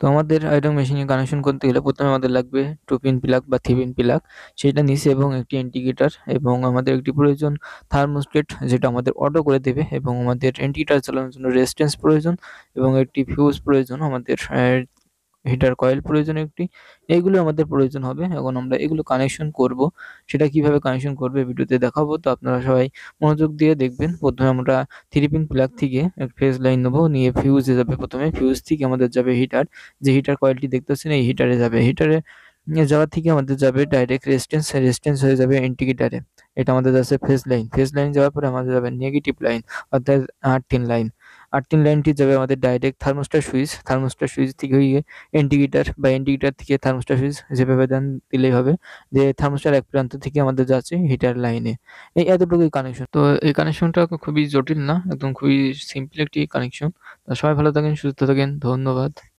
তো আমাদের আয়রন মেশিনে কানেকশন করতে গেলে প্রথমে আমাদের লাগবে 2 পিন প্লাগ বা 3 পিন প্লাগ, সেটা নিচে এবং একটি ইন্ডিকেটর এবং আমাদের একটি প্রয়োজন থার্মোস্টেট, যেটা আমাদের অটো করে দেবে, এবং আমাদের ইন্ডিকেটর চালানোর জন্য রেজিস্ট্যান্স প্রয়োজন এবং একটি ফিউজ প্রয়োজন, আমাদের হিটার কয়েল প্রয়োজন একটি। এইগুলো আমাদের প্রয়োজন হবে। এখন আমরা এগুলো কানেকশন করব। সেটা কিভাবে কানেকশন করব এই ভিডিওতে দেখাবো। তো আপনারা সবাই মনোযোগ দিয়ে দেখবেন। প্রথমে আমরা 3 পিন প্লাগ থেকে ফেজ লাইন নেবো, নিয়ে ফিউজে যাবে প্রথমে। ফিউজ থেকে আমাদের যাবে হিটার, যে হিটার কয়েলটি দেখতেছেন এই হিটারে যাবে। হিটারে যাওয়ার থেকে আমাদের যাবে ডাইরেক্ট রেজিস্ট্যান্স, রেজিস্ট্যান্স হয়ে যাবে ইন্ডিকেটরে। এটা আমাদের যাচ্ছে ফেজ লাইন। ফেজ লাইন যাওয়ার পরে আমাদের যাবে নেগেটিভ লাইন, অর্থাৎ আর্থিং লাইন। আর্থিং লাইনটি যাবে আমাদের direct thermostat switch. Thermostat switch থেকে গিয়ে ইন্ডিকেটর, বা ইন্ডিকেটর থেকে থার্মোস্ট্যাট সুইচ যেভাবে দেন দিলেই হবে। যে থার্মোস্ট্যাট এক প্রান্ত থেকে আমাদের যাচ্ছে হিটার লাইনে। এই এতটুকুই কানেকশন। তো এই কানেকশনটা খুবই জটিল না, একদম খুবই সিম্পল একটি কানেকশন। তো সবাই ভালো থাকেন, সুস্থ থাকেন। ধন্যবাদ।